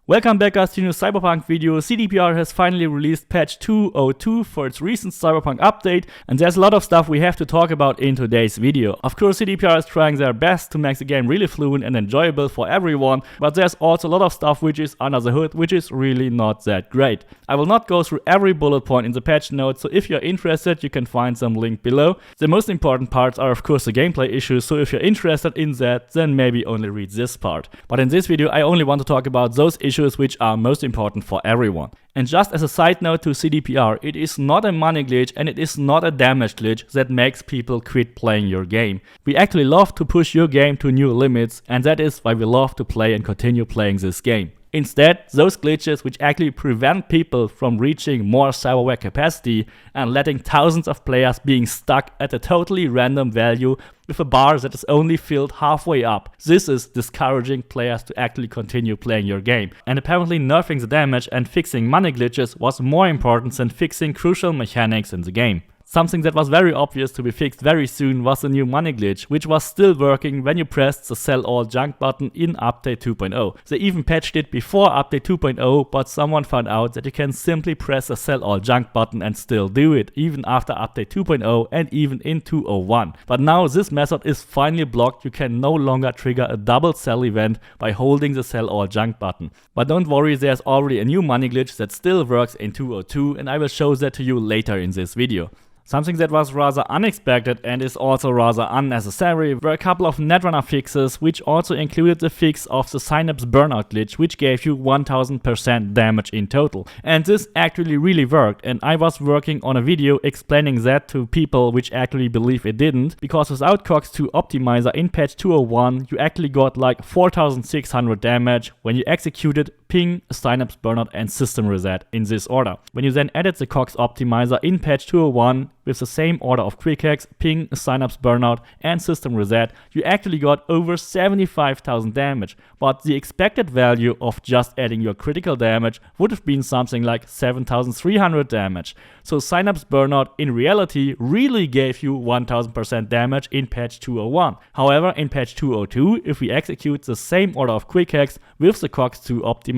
Welcome back guys to a new Cyberpunk video. CDPR has finally released patch 2.02 for its recent Cyberpunk update, and there's a lot of stuff we have to talk about in today's video. Of course, CDPR is trying their best to make the game really fluent and enjoyable for everyone, but there's also a lot of stuff which is under the hood, which is really not that great. I will not go through every bullet point in the patch notes, so if you're interested, you can find them linked below. The most important parts are of course the gameplay issues, so if you're interested in that, then maybe only read this part. But in this video, I only want to talk about those issues which are most important for everyone. And just as a side note to CDPR, it is not a money glitch and it is not a damage glitch that makes people quit playing your game. We actually love to push your game to new limits, and that is why we love to play and continue playing this game. Instead, those glitches which actually prevent people from reaching more Cyberware capacity and letting thousands of players being stuck at a totally random value with a bar that is only filled halfway up. This is discouraging players to actually continue playing your game. And apparently nerfing the damage and fixing money glitches was more important than fixing crucial mechanics in the game. Something that was very obvious to be fixed very soon was the new money glitch, which was still working when you pressed the sell all junk button in update 2.0. They even patched it before update 2.0, but someone found out that you can simply press the sell all junk button and still do it, even after update 2.0 and even in 2.01. But now this method is finally blocked. You can no longer trigger a double sell event by holding the sell all junk button. But don't worry, there's already a new money glitch that still works in 2.02, and I will show that to you later in this video. Something that was rather unexpected and is also rather unnecessary were a couple of Netrunner fixes, which also included the fix of the Synapse burnout glitch, which gave you 1000% damage in total. And this actually really worked, and I was working on a video explaining that to people which actually believe it didn't, because without COX-2 optimizer in patch 2.01 you actually got like 4600 damage when you executed ping, synapse burnout and system reset in this order. When you then added the COX optimizer in patch 2.01 with the same order of quick hacks, ping, synapse burnout and system reset, you actually got over 75,000 damage. But the expected value of just adding your critical damage would have been something like 7,300 damage. So synapse burnout in reality really gave you 1000% damage in patch 2.01. However, in patch 2.02, if we execute the same order of quick hacks with the COX-2 optimizer,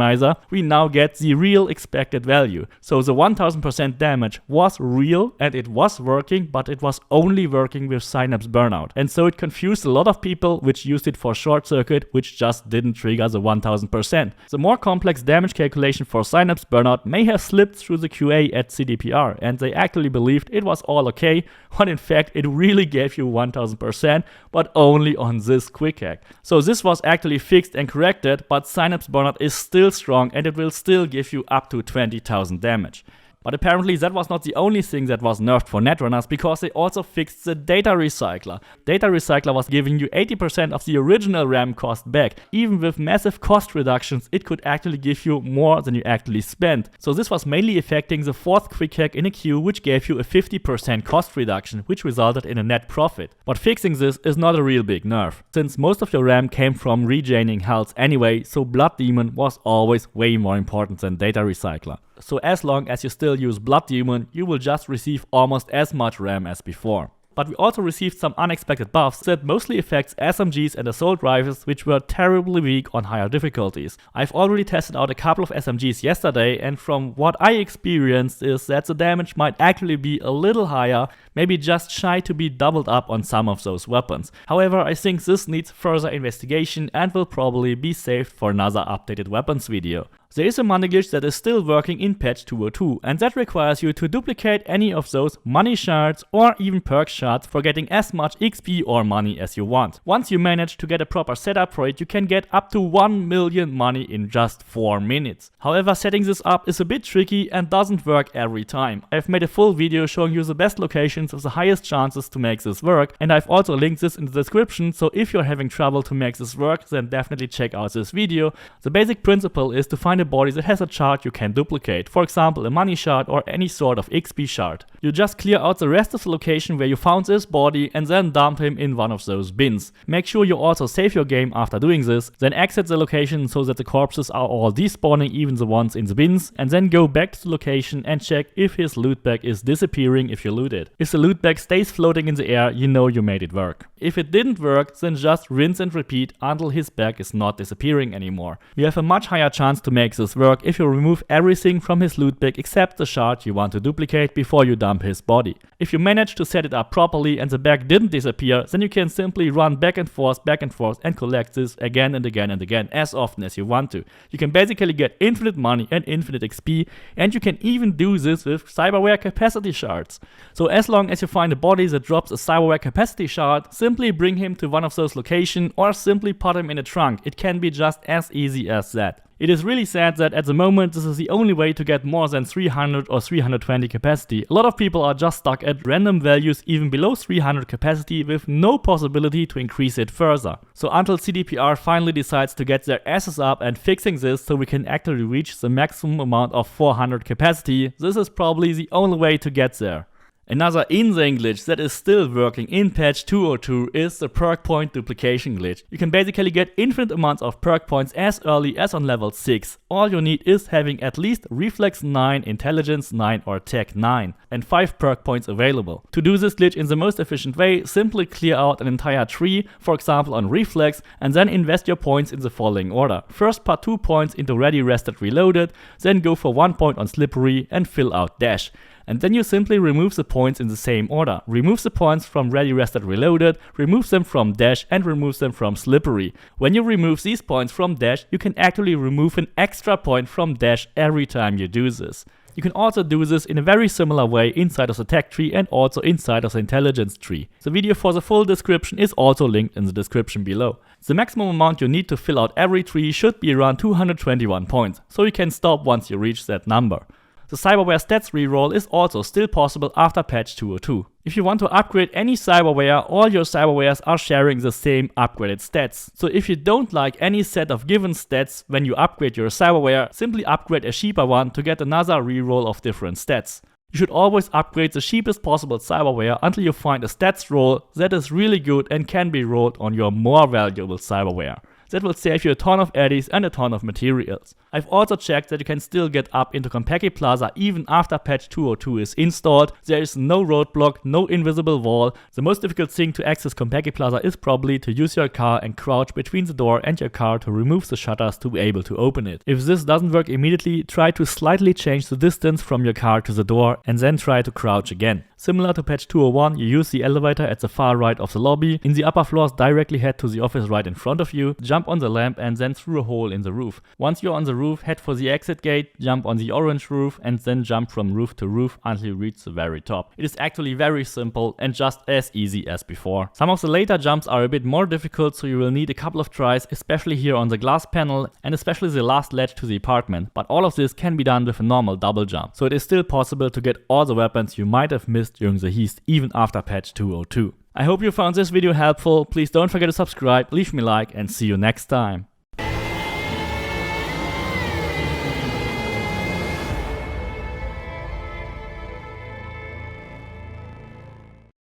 we now get the real expected value. So the 1000% damage was real and it was working, but it was only working with synapse burnout. And so it confused a lot of people which used it for short circuit, which just didn't trigger the 1000%. The more complex damage calculation for synapse burnout may have slipped through the QA at CDPR, and they actually believed it was all okay, when in fact it really gave you 1000%, but only on this quick hack. So this was actually fixed and corrected, but synapse burnout is still strong and it will still give you up to 20,000 damage. But apparently that was not the only thing that was nerfed for Netrunners, because they also fixed the data recycler. Data recycler was giving you 80% of the original RAM cost back. Even with massive cost reductions, it could actually give you more than you actually spent. So this was mainly affecting the fourth quick hack in a queue, which gave you a 50% cost reduction, which resulted in a net profit. But fixing this is not a real big nerf, since most of your RAM came from regaining health anyway, so Blood Demon was always way more important than data recycler. So as long as you still use Blood Demon, you will just receive almost as much RAM as before. But we also received some unexpected buffs that mostly affects SMGs and assault rifles, which were terribly weak on higher difficulties. I've already tested out a couple of SMGs yesterday, and from what I experienced is that the damage might actually be a little higher, maybe just shy to be doubled up on some of those weapons. However, I think this needs further investigation and will probably be saved for another updated weapons video. There is a money glitch that is still working in patch 2.02, and that requires you to duplicate any of those money shards or even perk shards for getting as much XP or money as you want. Once you manage to get a proper setup for it, you can get up to 1 million money in just 4 minutes. However, setting this up is a bit tricky and doesn't work every time. I've made a full video showing you the best locations with the highest chances to make this work, and I've also linked this in the description, so if you're having trouble to make this work, then definitely check out this video. The basic principle is to find a body that has a shard you can duplicate, for example a money shard or any sort of XP shard. You just clear out the rest of the location where you found this body and then dump him in one of those bins. Make sure you also save your game after doing this, then exit the location so that the corpses are all despawning, even the ones in the bins, and then go back to the location and check if his loot bag is disappearing if you loot it. If the loot bag stays floating in the air, you know you made it work. If it didn't work, then just rinse and repeat until his bag is not disappearing anymore. You have a much higher chance to make makes this work if you remove everything from his loot bag except the shard you want to duplicate before you dump his body. If you manage to set it up properly and the bag didn't disappear, then you can simply run back and forth and collect this again and again and again as often as you want to. You can basically get infinite money and infinite XP, and you can even do this with Cyberware capacity shards. So as long as you find a body that drops a Cyberware capacity shard, simply bring him to one of those locations or simply put him in a trunk. It can be just as easy as that. It is really sad that at the moment this is the only way to get more than 300 or 320 capacity. A lot of people are just stuck at random values even below 300 capacity with no possibility to increase it further. So until CDPR finally decides to get their asses up and fixing this so we can actually reach the maximum amount of 400 capacity, this is probably the only way to get there. Another insane glitch that is still working in patch 202 is the perk point duplication glitch. You can basically get infinite amounts of perk points as early as on level 6. All you need is having at least Reflex 9, Intelligence 9 or Tech 9 and 5 perk points available. To do this glitch in the most efficient way, simply clear out an entire tree, for example on Reflex, and then invest your points in the following order. First put 2 points into Ready, Rested, Reloaded, then go for 1 point on Slippery and fill out Dash. And then you simply remove the points in the same order. Remove the points from Ready, Rested, Reloaded, remove them from Dash and remove them from Slippery. When you remove these points from Dash, you can actually remove an extra point from Dash every time you do this. You can also do this in a very similar way inside of the tech tree and also inside of the intelligence tree. The video for the full description is also linked in the description below. The maximum amount you need to fill out every tree should be around 221 points, so you can stop once you reach that number. The Cyberware stats reroll is also still possible after patch 202. If you want to upgrade any Cyberware, all your Cyberwares are sharing the same upgraded stats. So if you don't like any set of given stats when you upgrade your Cyberware, simply upgrade a cheaper one to get another reroll of different stats. You should always upgrade the cheapest possible Cyberware until you find a stats roll that is really good and can be rolled on your more valuable Cyberware. That will save you a ton of eddies and a ton of materials. I've also checked that you can still get up into Compi Plaza even after patch 202 is installed. There is no roadblock, no invisible wall. The most difficult thing to access Compi Plaza is probably to use your car and crouch between the door and your car to remove the shutters to be able to open it. If this doesn't work immediately, try to slightly change the distance from your car to the door and then try to crouch again. Similar to patch 201, you use the elevator at the far right of the lobby. In the upper floors, directly head to the office right in front of you, jump on the lamp and then through a hole in the roof. Once you're on the roof, head for the exit gate, jump on the orange roof and then jump from roof to roof until you reach the very top. It is actually very simple and just as easy as before. Some of the later jumps are a bit more difficult, so you will need a couple of tries, especially here on the glass panel and especially the last ledge to the apartment. But all of this can be done with a normal double jump. So it is still possible to get all the weapons you might have missed during the heist even after patch 202. I hope you found this video helpful. Please don't forget to subscribe, leave me a like and see you next time.